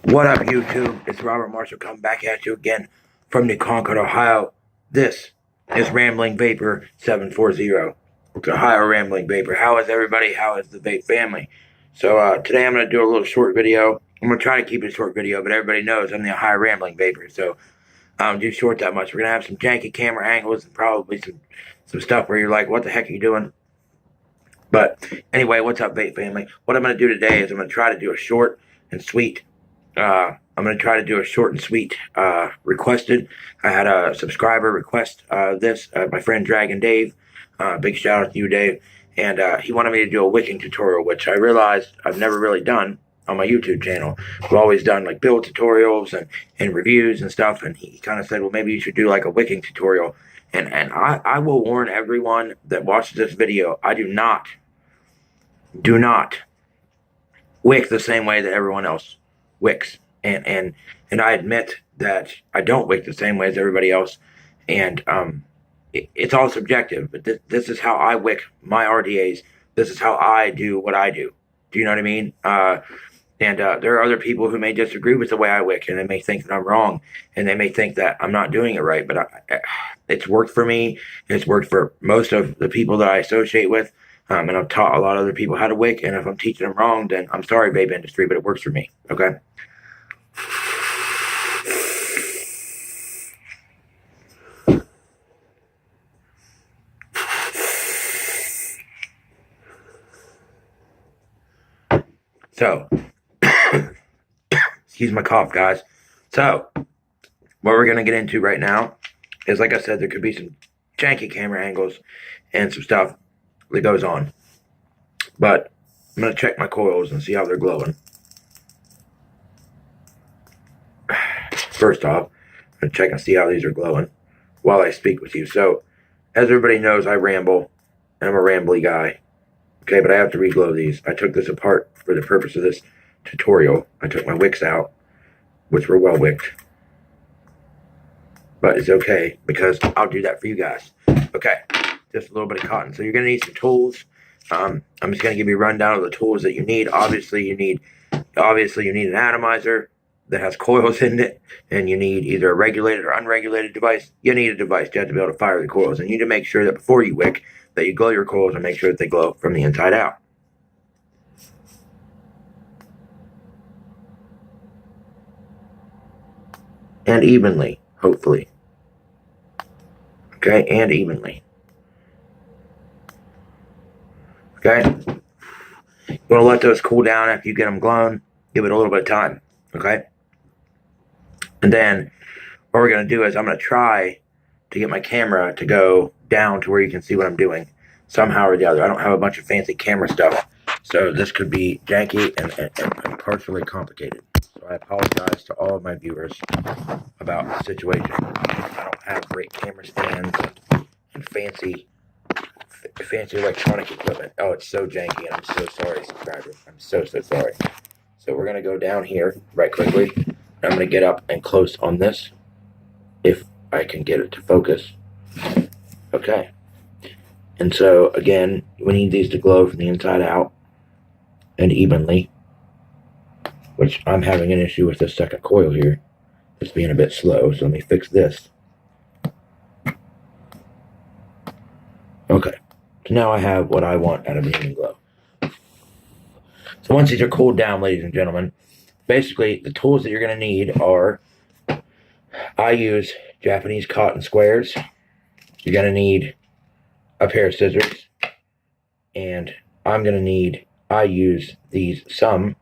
What up, YouTube? It's Robert Marshall coming back at you again from New Concord, Ohio. This is Rambling Vapor 740. It's Ohio Rambling Vapor. How is everybody? How is the vape family? So today I'm going to do a little short video. I'm going to try to keep it a short video, but everybody knows I'm the Ohio Rambling Vapor, so I don't do short that much. We're going to have some janky camera angles and probably some stuff where you're like, what the heck are you doing? But anyway, what's up, vape family? What I'm going to do today is I'm going to try to do a short and sweet I'm going to try to do a short and sweet requested. I had a subscriber request this, my friend Dragon Dave. Big shout out to you, Dave. And he wanted me to do a wicking tutorial, which I realized I've never really done on my YouTube channel. I've always done like build tutorials and reviews and stuff. And he kind of said, well, maybe you should do like a wicking tutorial. And I will warn everyone that watches this video, I do not wick the same way that everyone else wicks, and I admit that I don't wick the same way as everybody else, and it's all subjective. But this is how I wick my RDAs. This is how I do what I do. Do you know what I mean? And there are other people who may disagree with the way I wick, and they may think that I'm wrong, and they may think that I'm not doing it right. But it's worked for me. It's worked for most of the people that I associate with. And I've taught a lot of other people how to wick, and if I'm teaching them wrong, then I'm sorry, vape industry, but it works for me, okay? So, excuse my cough, guys. So, what we're going to get into right now is, like I said, there could be some janky camera angles and some stuff that goes on. But I'm going to check my coils and see how they're glowing. First off, I'm going to check and see how these are glowing while I speak with you. So, as everybody knows, I ramble, and I'm a rambly guy. Okay, but I have to reglow these. I took this apart for the purpose of this tutorial. I took my wicks out, which were well wicked. But it's okay, because I'll do that for you guys. Okay, just a little bit of cotton. So you're going to need some tools. I'm just going to give you a rundown of the tools that you need. Obviously, you need an atomizer that has coils in it, and you need either a regulated or unregulated device. You need a device. You have to be able to fire the coils, and you need to make sure that before you wick, that you glow your coils and make sure that they glow from the inside out. And evenly, hopefully. Okay, and evenly. Okay? You want to let those cool down after you get them glowing. Give it a little bit of time. Okay? And then what we're going to do is I'm going to try to get my camera to go down to where you can see what I'm doing somehow or the other. I don't have a bunch of fancy camera stuff, so this could be janky and partially complicated. So I apologize to all of my viewers about the situation. I don't have great camera stands and fancy electronic equipment. Oh, it's so janky, and I'm so sorry, subscribers. I'm so sorry. So we're going to go down here right quickly. I'm going to get up and close on this, if I can get it to focus. Okay. And so, again, we need these to glow from the inside out and evenly, which I'm having an issue with this second coil here. It's being a bit slow, so let me fix this. Okay. So now I have what I want out of the even glow. So once these are cooled down, ladies and gentlemen, basically the tools that you're going to need are, I use Japanese cotton squares. You're going to need a pair of scissors, and I use these some,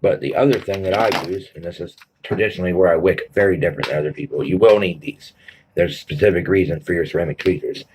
but the other thing that I use, and this is traditionally where I wick very different than other people, you will need these. There's a specific reason for your ceramic tweezers.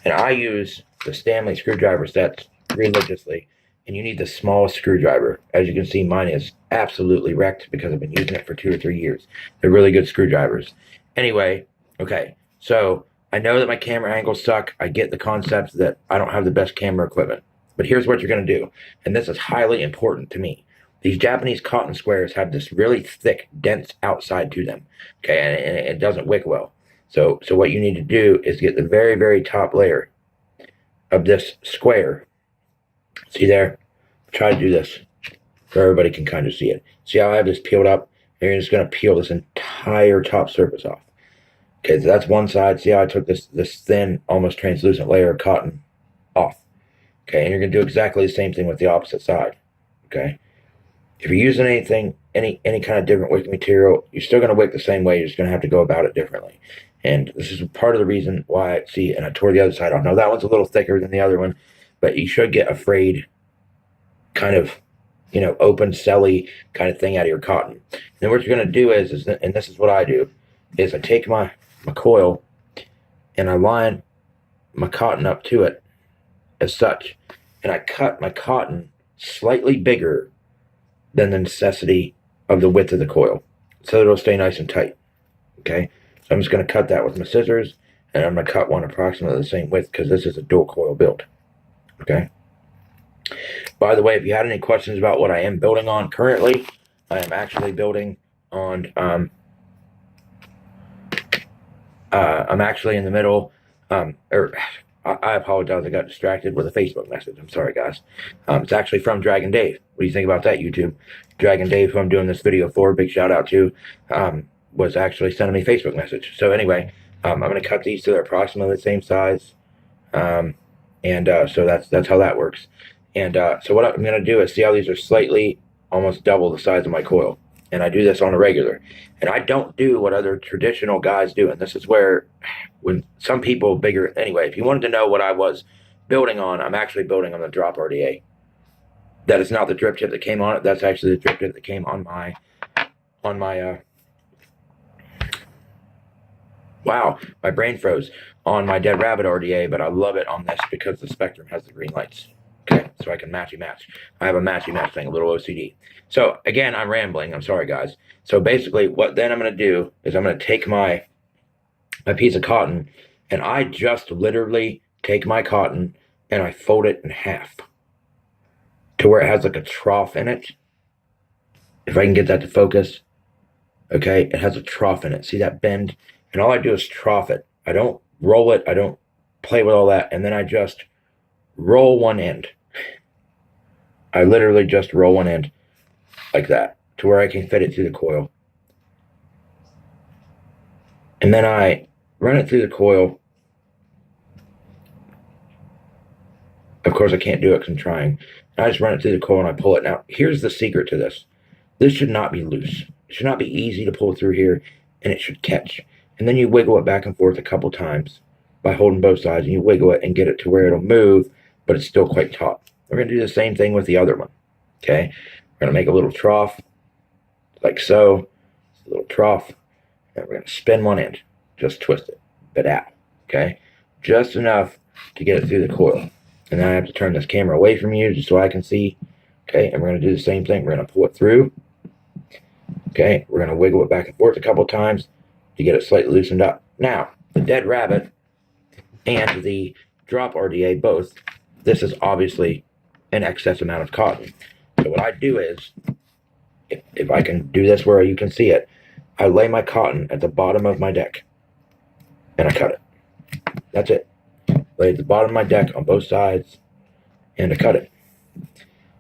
And I use the Stanley screwdriver sets religiously, and you need the smallest screwdriver. As you can see, mine is absolutely wrecked because I've been using it for 2 or 3 years. They're really good screwdrivers. Anyway, okay, so I know that my camera angles suck. I get the concept that I don't have the best camera equipment. But here's what you're going to do, and this is highly important to me. These Japanese cotton squares have this really thick, dense outside to them, okay, and it doesn't wick well. So what you need to do is get the very, very top layer of this square. See there? Try to do this so everybody can kind of see it. See how I have this peeled up and you're just going to peel this entire top surface off. Okay, so that's one side. See how I took this thin, almost translucent layer of cotton off. Okay, and you're going to do exactly the same thing with the opposite side. Okay, if you're using anything, any kind of different wicking material, you're still going to wick the same way. You're just going to have to go about it differently. And this is part of the reason why, see, and I tore the other side off. Now, that one's a little thicker than the other one, but you should get a frayed kind of, you know, open, celly kind of thing out of your cotton. And then what you're going to do is, and this is what I do, is I take my coil and I line my cotton up to it as such, and I cut my cotton slightly bigger than the necessity of the width of the coil, so it'll stay nice and tight. Okay, so I'm just going to cut that with my scissors, and I'm going to cut one approximately the same width because this is a dual coil build. Okay. By the way, if you had any questions about what I am building on currently, I am actually building on, I'm actually in the middle, I apologize, I got distracted with a Facebook message. I'm sorry, guys. It's actually from Dragon Dave. What do you think about that, YouTube? Dragon Dave, who I'm doing this video for, big shout out to, was actually sending me a Facebook message. So anyway, I'm going to cut these to they're approximately the same size. So that's how that works. And so what I'm going to do is, see how these are slightly almost double the size of my coil. And I do this on a regular. And I don't do what other traditional guys do. And this is where, when some people bigger, anyway, if you wanted to know what I was building on, I'm actually building on the drop RDA. That is not the drip tip that came on it. That's actually the drip tip that came on my, wow, my brain froze, on my Dead Rabbit RDA, but I love it on this because the Spectrum has the green lights. Okay, so I can matchy match. I have a matchy match thing, a little OCD. So again, I'm rambling. I'm sorry, guys. So basically, what then I'm going to do is I'm going to take my piece of cotton, and I just literally take my cotton and I fold it in half to where it has like a trough in it. If I can get that to focus. Okay, it has a trough in it. See that bend? And all I do is trough it. I don't roll it. I don't play with all that. And then I just roll one end. I literally just roll one end like that to where I can fit it through the coil. And then I run it through the coil. Of course, I can't do it because I'm trying. I just run it through the coil and I pull it. Now, here's the secret to this. This should not be loose. It should not be easy to pull through here, and it should catch. And then you wiggle it back and forth a couple times by holding both sides, and you wiggle it and get it to where it'll move, but it's still quite taut. We're going to do the same thing with the other one. Okay? We're going to make a little trough, like so. A little trough. And we're going to spin one end. Just twist it. Bit out. Okay? Just enough to get it through the coil. And then I have to turn this camera away from you just so I can see. Okay? And we're going to do the same thing. We're going to pull it through. Okay? We're going to wiggle it back and forth a couple times to get it slightly loosened up. Now, the Dead Rabbit and the Drop RDA both, this is obviously an excess amount of cotton. So what I do is, if I can do this where you can see it, I lay my cotton at the bottom of my deck and I cut it. That's it. Lay it at the bottom of my deck on both sides and I cut it.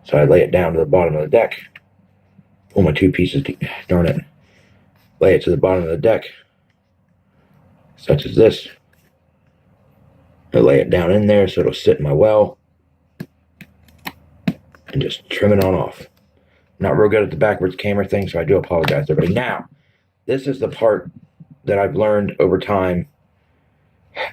So I lay it down to the bottom of the deck, pull my two pieces, darn it, lay it to the bottom of the deck, such as this. I lay it down in there so it'll sit in my well and just trim it on off. Not real good at the backwards camera thing, so I do apologize to everybody. Now, this is the part that I've learned over time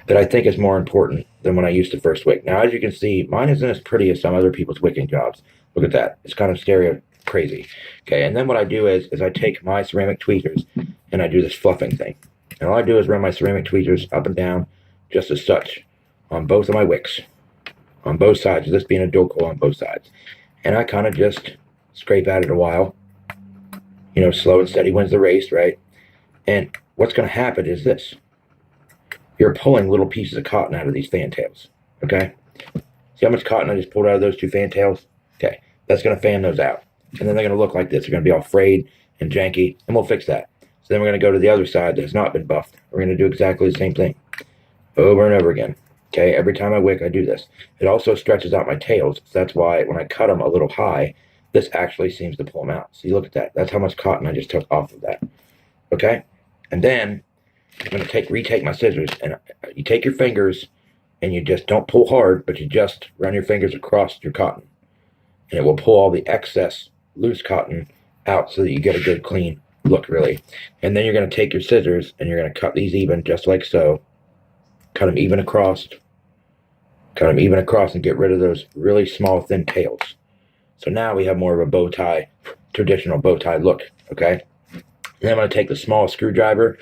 that I think is more important than when I used to first wick. Now, as you can see, mine isn't as pretty as some other people's wicking jobs. Look at that. It's kind of stereo crazy. Okay, and then what I do is I take my ceramic tweezers and I do this fluffing thing. And all I do is run my ceramic tweezers up and down just as such on both of my wicks. On both sides, this being a dual coil on both sides. And I kind of just scrape at it a while. You know, slow and steady wins the race, right? And what's going to happen is this. You're pulling little pieces of cotton out of these fantails, okay? See how much cotton I just pulled out of those two fantails? Okay, that's going to fan those out. And then they're going to look like this. They're going to be all frayed and janky, and we'll fix that. So then we're going to go to the other side that has not been buffed. We're going to do exactly the same thing over and over again. Okay, every time I wick, I do this. It also stretches out my tails. So that's why when I cut them a little high, this actually seems to pull them out. See, look at that. That's how much cotton I just took off of that. Okay? And then I'm going to retake my scissors, and you take your fingers, and you just don't pull hard, but you just run your fingers across your cotton. And it will pull all the excess loose cotton out so that you get a good clean look, really. And then you're going to take your scissors, and you're going to cut these even, just like so. Cut them even across. Cut them even across and get rid of those really small, thin tails. So now we have more of a bow tie, traditional bow tie look, okay? Then I'm going to take the small screwdriver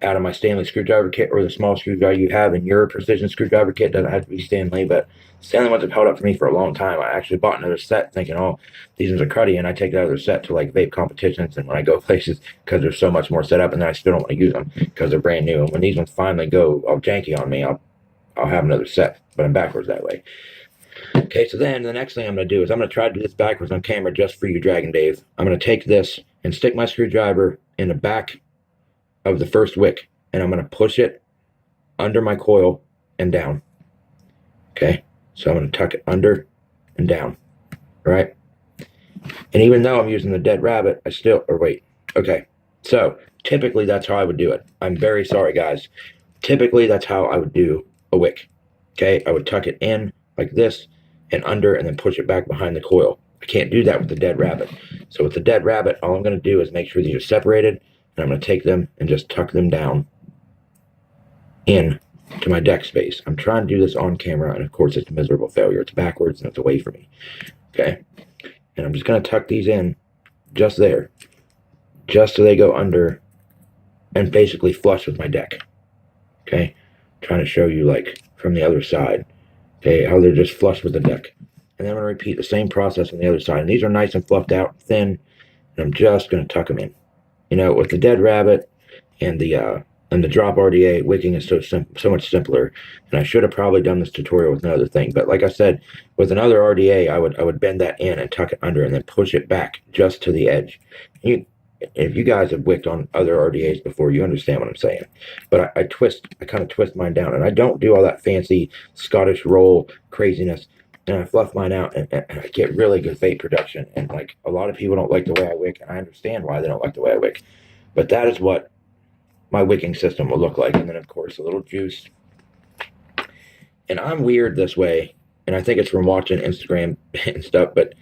out of my Stanley screwdriver kit, or the small screwdriver you have in your precision screwdriver kit. Doesn't have to be Stanley, but Stanley ones have held up for me for a long time. I actually bought another set thinking, oh, these ones are cruddy, and I take that other set to like vape competitions and when I go places because there's so much more set up, and then I still don't want to use them because they're brand new. And when these ones finally go all janky on me, I'll have another set, but I'm backwards that way. Okay, so then the next thing I'm going to do is I'm going to try to do this backwards on camera just for you, Dragon Dave. I'm going to take this and stick my screwdriver in the back of the first wick, and I'm going to push it under my coil and down. Okay, so I'm going to tuck it under and down, right? And even though I'm using the dead rabbit, I still, or wait, okay. So typically that's how I would do it. I'm very sorry, guys. Typically that's how I would do a wick. Okay, I would tuck it in like this and under, and then push it back behind the coil. I can't do that with the dead rabbit. So with the dead rabbit, all I'm going to do is make sure these are separated, and I'm going to take them and just tuck them down in to my deck space. I'm trying to do this on camera, and of course it's a miserable failure. It's backwards and it's away from me. Okay, and I'm just going to tuck these in just there, just so they go under and basically flush with my deck. Okay, trying to show you like from the other side. Okay, how they're just flush with the deck. And then I'm going to repeat the same process on the other side. And these are nice and fluffed out, thin, and I'm just going to tuck them in. You know, with the dead rabbit and the drop RDA, wicking is so much simpler. And I should have probably done this tutorial with another thing. But like I said, with another RDA, I would bend that in and tuck it under, and then push it back just to the edge. If you guys have wicked on other RDAs before, you understand what I'm saying. But I kind of twist mine down, and I don't do all that fancy Scottish roll craziness. And I fluff mine out, and I get really good vape production. And like a lot of people don't like the way I wick, and I understand why they don't like the way I wick. But that is what my wicking system will look like. And then of course a little juice. And I'm weird this way, and I think it's from watching Instagram and stuff, but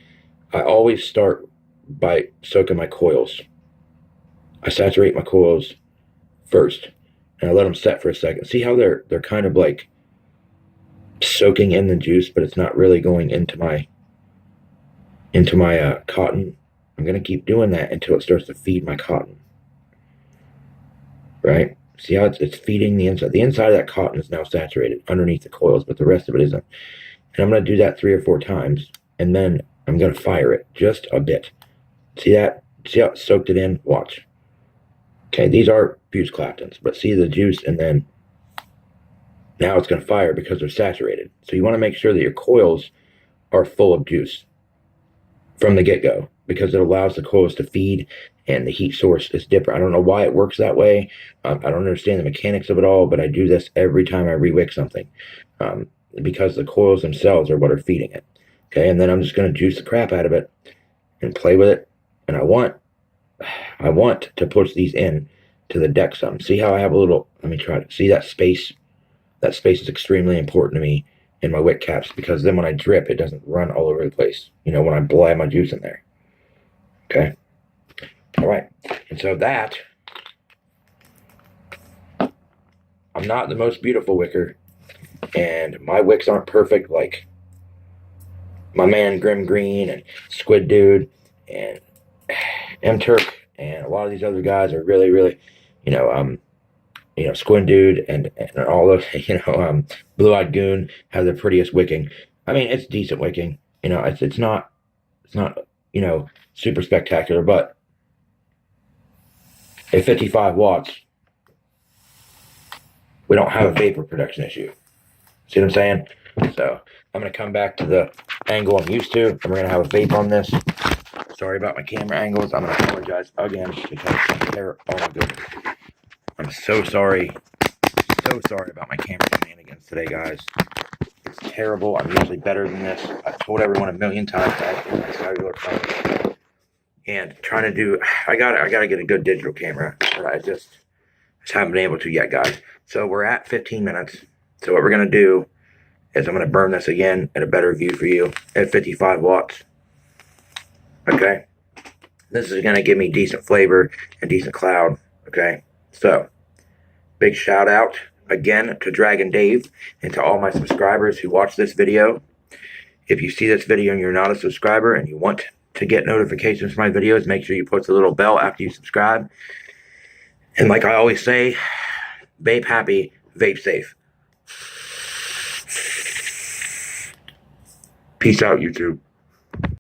I always start by soaking my coils. I saturate my coils first, and I let them set for a second. See how they're kind of like soaking in the juice, but it's not really going into my cotton. I'm gonna keep doing that until it starts to feed my cotton. Right? See how it's feeding the inside. The inside of that cotton is now saturated underneath the coils, but the rest of it isn't. And I'm gonna do that 3 or 4 times, and then I'm gonna fire it just a bit. See that? See how it soaked it in? Watch. Okay, these are fused Claptons, but see the juice, and then now it's going to fire because they're saturated. So you want to make sure that your coils are full of juice from the get-go, because it allows the coils to feed, and the heat source is different. I don't know why it works that way. I don't understand the mechanics of it all, but I do this every time I re-wick something, because the coils themselves are what are feeding it. Okay, and then I'm just going to juice the crap out of it and play with it. And I want to push these in to the deck some. See how I have a little, let me try to see that space. That space is extremely important to me in my wick caps, because then when I drip, it doesn't run all over the place, you know, when I blab my juice in there. Okay. All right. And so that, I'm not the most beautiful wicker, and my wicks aren't perfect like my man Grim Green and Squid Dude and M Turk and a lot of these other guys are really, really, Squid Dude and all those, Blue Eyed Goon have the prettiest wicking. I mean, it's decent wicking. It's not super spectacular, but at 55 watts, we don't have a vapor production issue. See what I'm saying? So I'm going to come back to the angle I'm used to, and we're going to have a vape on this. Sorry about my camera angles. I'm going to apologize again because they're all good. I'm so sorry. So sorry about my camera shenanigans today, guys. It's terrible. I'm usually better than this. I've told everyone a million times that I do my cellular phone. And trying to do, I gotta get a good digital camera, but I just haven't been able to yet, guys. So we're at 15 minutes. So what we're gonna do is I'm gonna burn this again at a better view for you at 55 watts. Okay. This is gonna give me decent flavor and decent cloud. Okay. So big shout out again to Dragon Dave and to all my subscribers who watch this video. If you see this video and you're not a subscriber and you want to get notifications for my videos, make sure you push the little bell after you subscribe. And like I always say, vape happy, vape safe. Peace out, YouTube.